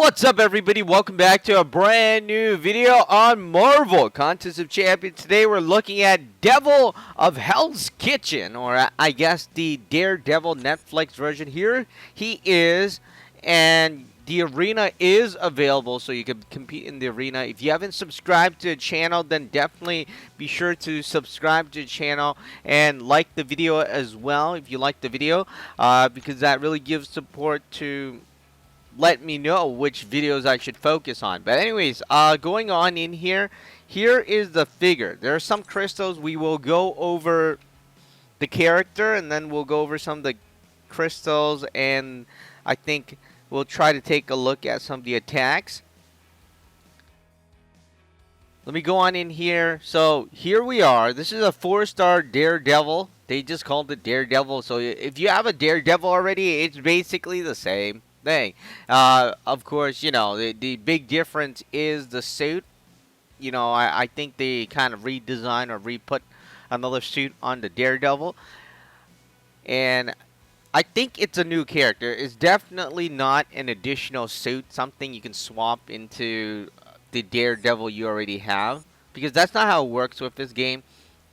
What's up, everybody? Welcome back to a brand new video on Marvel Contest of Champions. Today we're looking at Devil of Hell's Kitchen, or I guess the Daredevil Netflix version. Here he is, and the arena is available, so you can compete in the arena. If you haven't subscribed to the channel, then definitely be sure to subscribe to the channel and like the video as well if you like the video, because that really gives support to let me know which videos I should focus on. But anyways, going on in here, here is the figure. There are some crystals. We will go over the character, and then we'll go over some of the crystals, and I think we'll try to take a look at some of the attacks. Let me go on in here. So here we are. This is a 4-star Daredevil. They just called it Daredevil. So if you have a Daredevil already, it's basically the same thing. Of course, you know, the big difference is the suit. You know, I think they kind of redesigned or re-put another suit on the Daredevil. And I think it's a new character. It's definitely not an additional suit, something you can swap into the Daredevil you already have. Because that's not how it works with this game.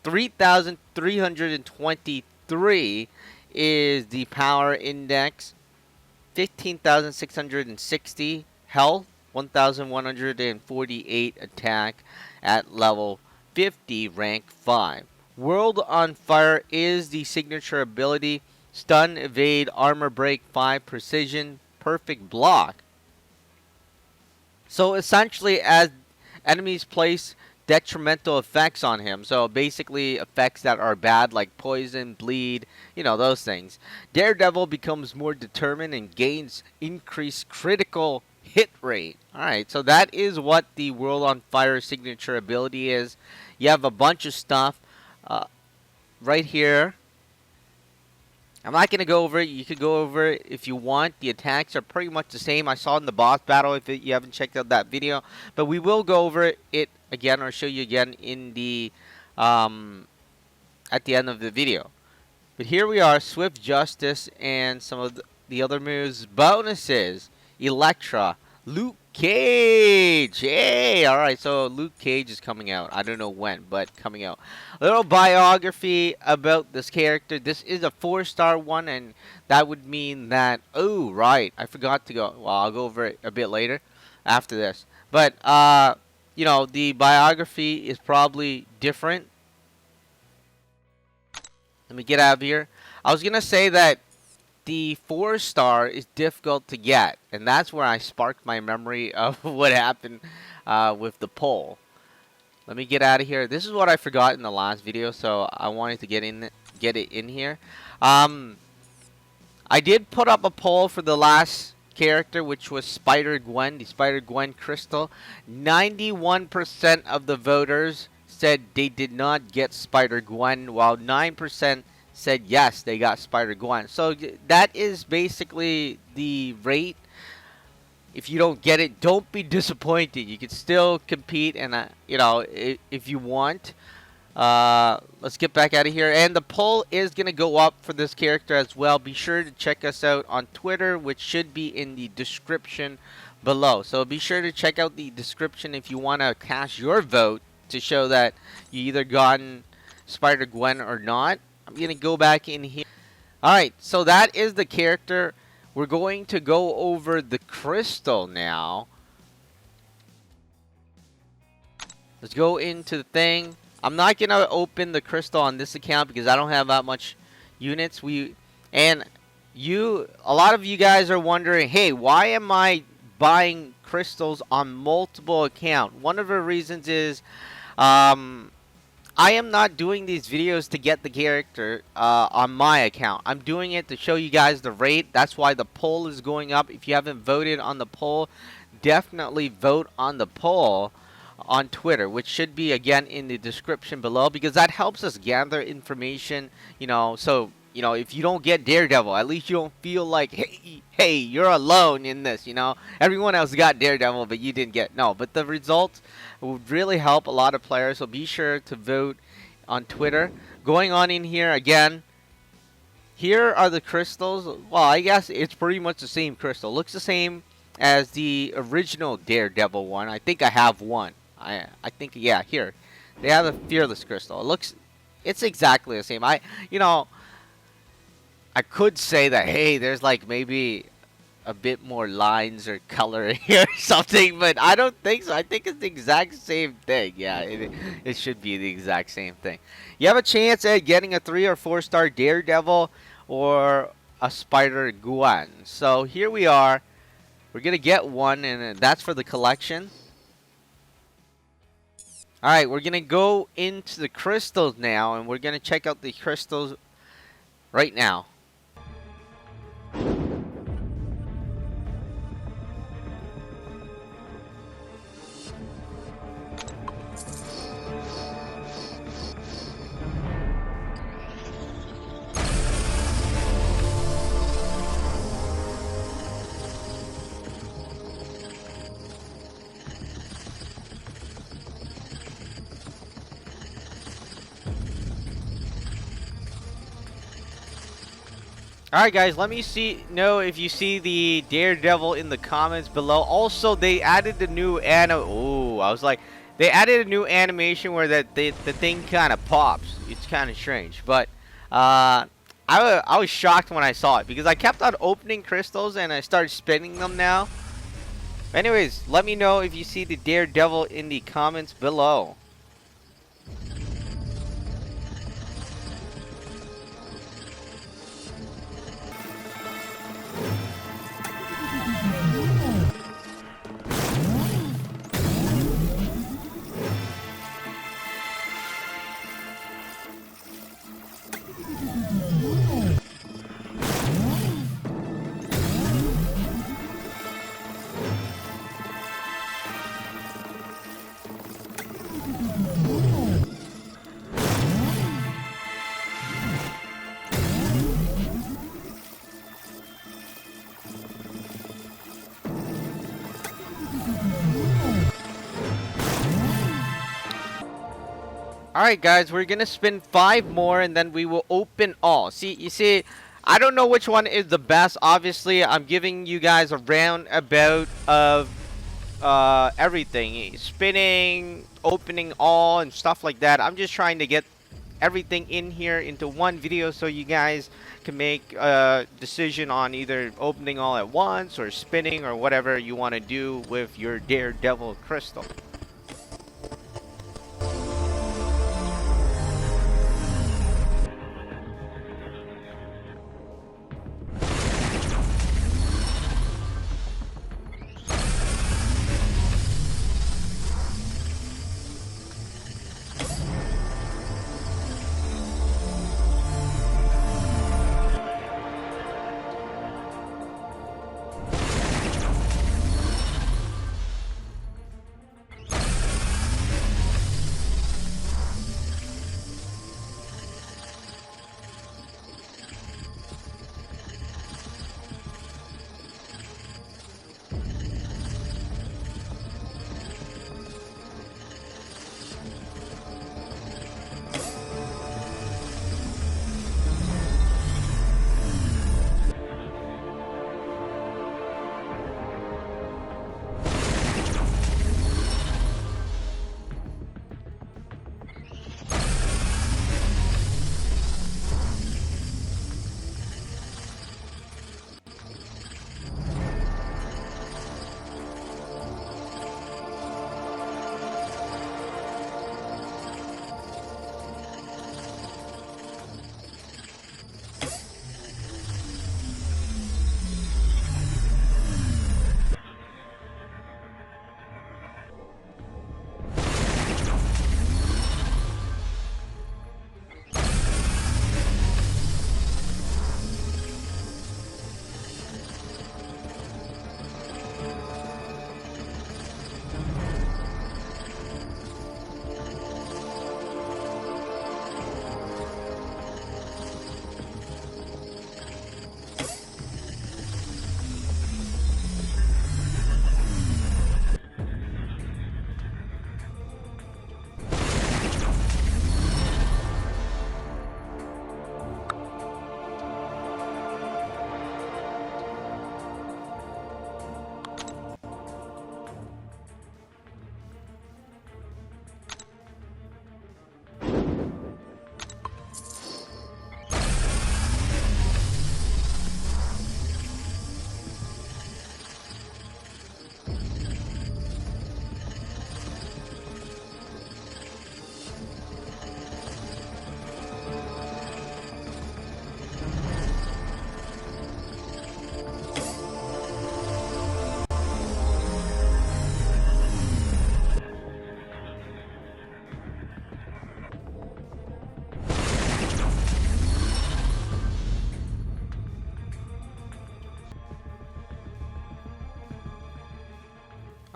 3,323 is the power index. 15,660 health, 1,148 attack at level 50, rank 5. World on Fire is the signature ability. Stun, evade, armor break, 5 precision, perfect block. So essentially, as enemies place detrimental effects on him, so basically effects that are bad like poison, bleed, you know, those things, Daredevil becomes more determined and gains increased critical hit rate. Alright, so that is what the World on Fire signature ability is. You have a bunch of stuff right here. I'm not going to go over it. You could go over it if you want. The attacks are pretty much the same. I saw in the boss battle if you haven't checked out that video. But we will go over it again, or show you again in the at the end of the video. But here we are, Swift Justice and some of the other moves. Bonuses, Elektra, Luke Cage. Hey, alright, so Luke Cage is coming out. I don't know when, but coming out. A little biography about this character. This is a 4-star one, and that would mean that, oh, right, I forgot to go. Well, I'll go over it a bit later after this. But, you know, the biography is probably different. Let me get out of here. I was going to say that the 4-star is difficult to get, and that's where I sparked my memory of what happened with the poll. Let me get out of here. This is what I forgot in the last video, so I wanted to get it in here. I did put up a poll for the last character, which was Spider-Gwen, the Spider-Gwen crystal. 91% of the voters said they did not get Spider-Gwen, while 9% said yes, they got Spider-Gwen. So that is basically the rate. If you don't get it, don't be disappointed. You can still compete, and you know, if you want. Let's get back out of here. And the poll is going to go up for this character as well. Be sure to check us out on Twitter, which should be in the description below. So be sure to check out the description if you want to cast your vote to show that you either gotten Spider-Gwen or not. I'm going to go back in here. Alright, so that is the character. We're going to go over the crystal now. Let's go into the thing. I'm not going to open the crystal on this account because I don't have that much units. A lot of you guys are wondering, hey, why am I buying crystals on multiple accounts? One of the reasons is I am not doing these videos to get the character on my account. I'm doing it to show you guys the rate. That's why the poll is going up. If you haven't voted on the poll, definitely vote on the poll on Twitter, which should be again in the description below, because that helps us gather information, you know. So, you know, if you don't get Daredevil, at least you don't feel like, hey, you're alone in this, you know. Everyone else got Daredevil, but you didn't get. No, but the results would really help a lot of players, so be sure to vote on Twitter. Going on in here again, here are the crystals. Well, I guess it's pretty much the same crystal. Looks the same as the original Daredevil one. I think I have one. I think, yeah, here. They have a Fearless Crystal. It's exactly the same. You know, I could say that, hey, there's like maybe a bit more lines or color here or something, but I don't think so. I think it's the exact same thing. Yeah, it should be the exact same thing. You have a chance at getting a 3 or 4 star Daredevil or a Spider Guan. So here we are. We're gonna get one, and that's for the collection. All right, we're gonna go into the crystals now, and we're gonna check out the crystals right now. All right, guys. Let me know if you see the Daredevil in the comments below. Also, they added the new Oh, I was like, they added a new animation where the thing kind of pops. It's kind of strange, but I was shocked when I saw it because I kept on opening crystals and I started spinning them now. Anyways, let me know if you see the Daredevil in the comments below. Alright, guys, we're gonna spin 5 more and then we will open all. You see, I don't know which one is the best. Obviously, I'm giving you guys a roundabout of everything. Spinning, opening all, and stuff like that. I'm just trying to get everything in here into one video so you guys can make a decision on either opening all at once or spinning or whatever you want to do with your Daredevil crystal.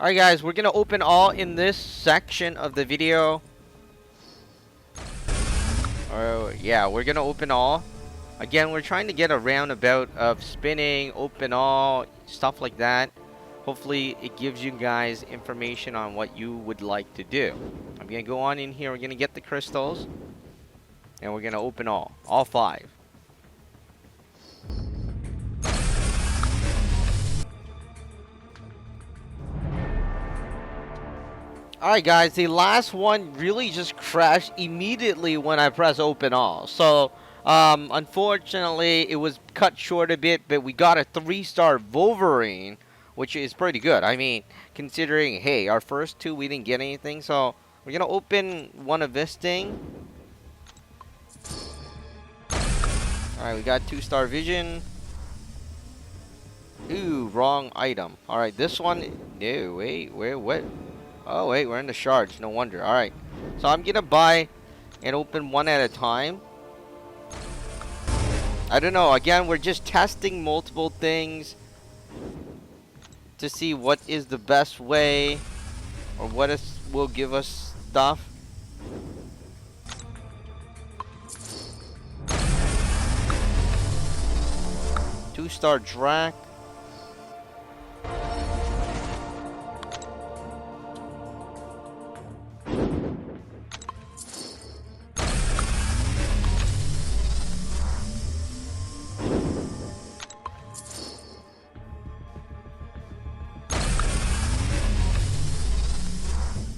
Alright guys, we're gonna open all in this section of the video. Oh yeah, we're gonna open all. Again, we're trying to get a roundabout of spinning, open all, stuff like that. Hopefully it gives you guys information on what you would like to do. I'm gonna go on in here, we're gonna get the crystals, and we're gonna open all 5. Alright guys, the last one really just crashed immediately when I press open all. So, unfortunately, it was cut short a bit, but we got a 3-star Wolverine, which is pretty good. I mean, considering, hey, our first 2, we didn't get anything. So, we're going to open one of this thing. Alright, we got 2-star Vision. Ooh, wrong item. Alright, this one, no, wait, what? Oh, wait, we're in the shards. No wonder. Alright. So I'm going to buy and open one at a time. I don't know. Again, we're just testing multiple things to see what is the best way or what will give us stuff. Two-star Drac.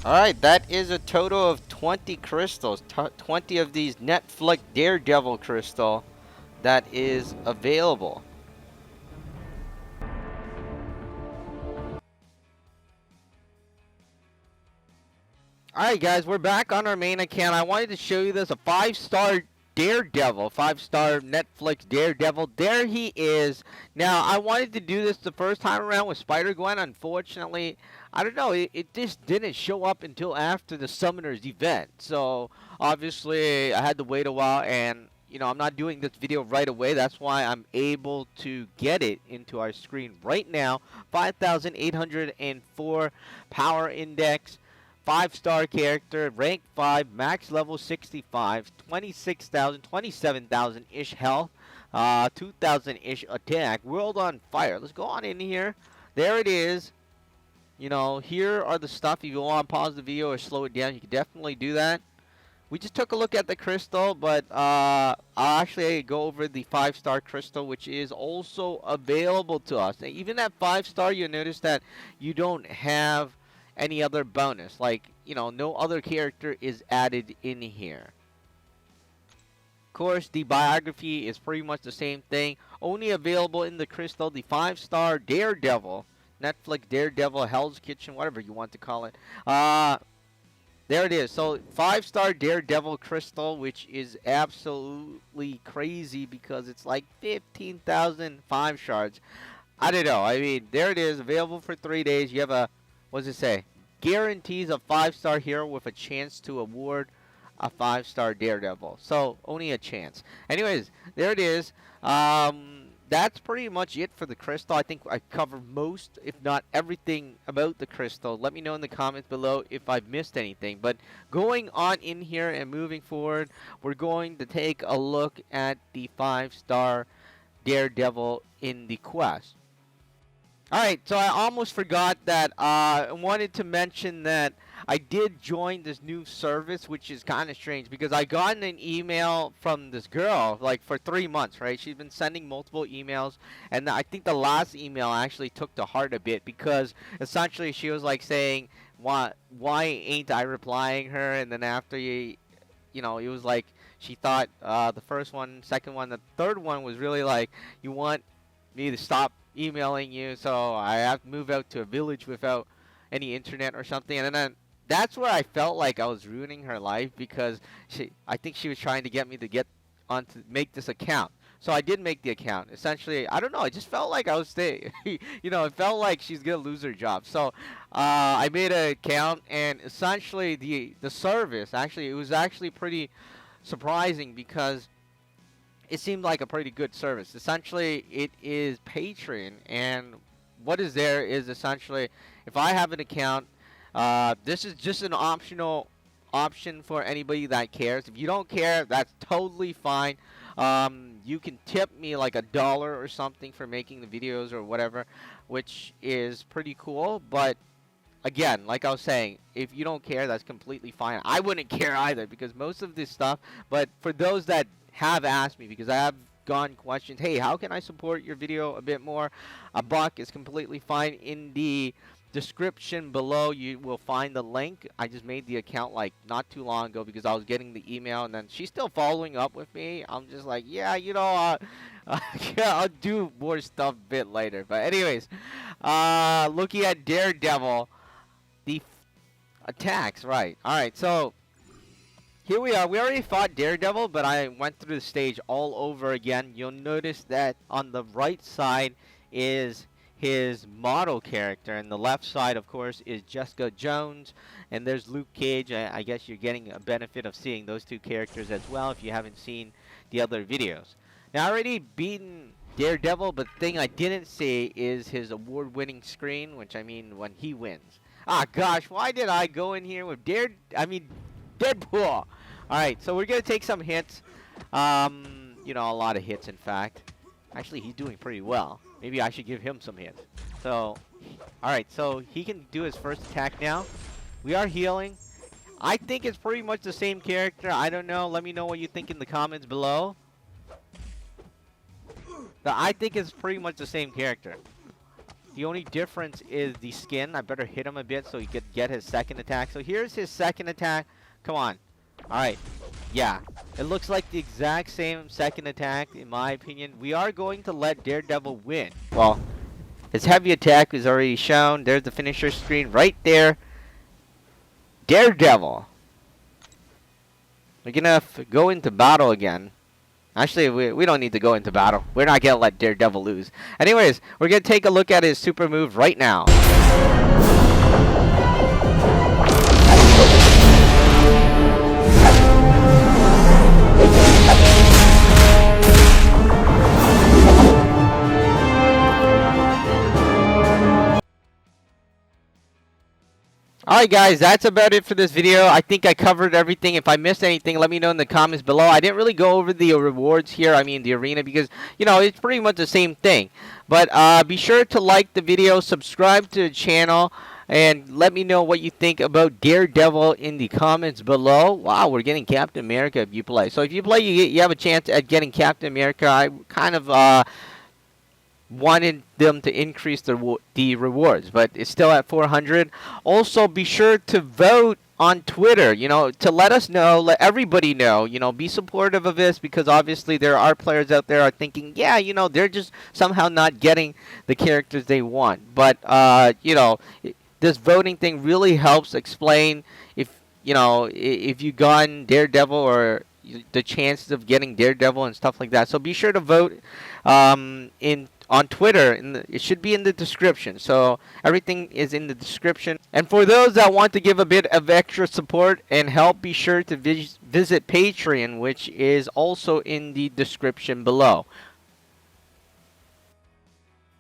Alright, that is a total of 20 crystals. 20 of these Netflix Daredevil crystal that is available. Alright guys, we're back on our main account. I wanted to show you this, a 5-star Daredevil, 5-star Netflix Daredevil. There he is. Now, I wanted to do this the first time around with Spider-Gwen. Unfortunately, I don't know, it just didn't show up until after the Summoners event. So, obviously, I had to wait a while, and, you know, I'm not doing this video right away. That's why I'm able to get it into our screen right now. 5,804 power index. 5-star character, rank 5, max level 65, 26,000, 27,000-ish health, 2,000-ish attack, world on fire. Let's go on in here. There it is. You know, here are the stuff. If you want to pause the video or slow it down, you can definitely do that. We just took a look at the crystal, but I'll actually go over the 5-star crystal, which is also available to us. Now, even at 5-star, you'll notice that you don't have any other bonus, like, you know, no other character is added in here. Of course, the biography is pretty much the same thing, only available in the crystal. The 5-star Daredevil, Netflix Daredevil, Hell's Kitchen, whatever you want to call it, there it is. So 5-star Daredevil crystal, which is absolutely crazy because it's like 15,000 5 shards. I don't know, I mean, there it is, available for 3 days. You have a, what does it say? Guarantees a 5-star hero with a chance to award a 5-star Daredevil. So, only a chance. Anyways, there it is. That's pretty much it for the crystal. I think I covered most, if not everything, about the crystal. Let me know in the comments below if I've missed anything. But going on in here and moving forward, we're going to take a look at the 5-star Daredevil in the quest. Alright, so I almost forgot that I wanted to mention that I did join this new service, which is kind of strange because I got an email from this girl like for 3 months, right? She's been sending multiple emails, and I think the last email actually took to heart a bit because essentially she was like saying, why ain't I replying her? And then after you know, it was like she thought the first one, second one, the third one was really like, you want me to stop emailing you, so I have to move out to a village without any internet or something. And then that's where I felt like I was ruining her life because I think she was trying to get me to get on to make this account. So I did make the account. Essentially, I don't know, it just felt like I was staying. You know, it felt like she's gonna lose her job. So I made an account, and essentially the service, actually, it was actually pretty surprising because it seemed like a pretty good service. Essentially, it is Patreon, and what is there is essentially, if I have an account, this is just an optional option for anybody that cares. If you don't care, that's totally fine. You can tip me like $1 or something for making the videos or whatever, which is pretty cool. But again, like I was saying, if you don't care, that's completely fine. I wouldn't care either because most of this stuff, but for those that have asked me, because I have gone questions, hey, how can I support your video a bit more? $1 is completely fine. In the description below, you will find the link. I just made the account like not too long ago because I was getting the email, and then she's still following up with me. I'm just like, yeah, yeah, I'll do more stuff a bit later. But anyways, looking at Daredevil, the attacks, right. Alright, so here we are. We already fought Daredevil, but I went through the stage all over again. You'll notice that on the right side is his model character, and the left side, of course, is Jessica Jones, and there's Luke Cage. I guess you're getting a benefit of seeing those two characters as well if you haven't seen the other videos. Now, I already beaten Daredevil, but the thing I didn't see is his award-winning screen, which I mean when he wins. Ah, gosh, why did I go in here with Deadpool? Alright, so we're going to take some hits. You know, a lot of hits, in fact. Actually, he's doing pretty well. Maybe I should give him some hits. So, alright, so he can do his first attack now. We are healing. I think it's pretty much the same character. I don't know. Let me know what you think in the comments below. But I think it's pretty much the same character. The only difference is the skin. I better hit him a bit so he could get his second attack. So here's his second attack. Come on. Alright. Yeah. It looks like the exact same second attack, in my opinion. We are going to let Daredevil win. Well, his heavy attack is already shown. There's the finisher screen right there. Daredevil. We're going to go into battle again. Actually, we don't need to go into battle. We're not going to let Daredevil lose. Anyways, we're going to take a look at his super move right now. Alright guys, that's about it for this video. I think I covered everything. If I missed anything, let me know in the comments below. I didn't really go over the rewards here, I mean the arena, because, you know, it's pretty much the same thing. But be sure to like the video, subscribe to the channel, and let me know what you think about Daredevil in the comments below. Wow, we're getting Captain America if you play. So if you play, you have a chance at getting Captain America. I kind of wanted them to increase the rewards, but it's still at 400. Also, be sure to vote on Twitter, you know, to let us know, let everybody know, you know, be supportive of this, because obviously there are players out there are thinking, yeah, you know, they're just somehow not getting the characters they want. But, you know, this voting thing really helps explain if, you know, if you gotten Daredevil or the chances of getting Daredevil and stuff like that. So be sure to vote on Twitter. It should be in the description. So everything is in the description. And for those that want to give a bit of extra support and help, be sure to visit Patreon, which is also in the description below.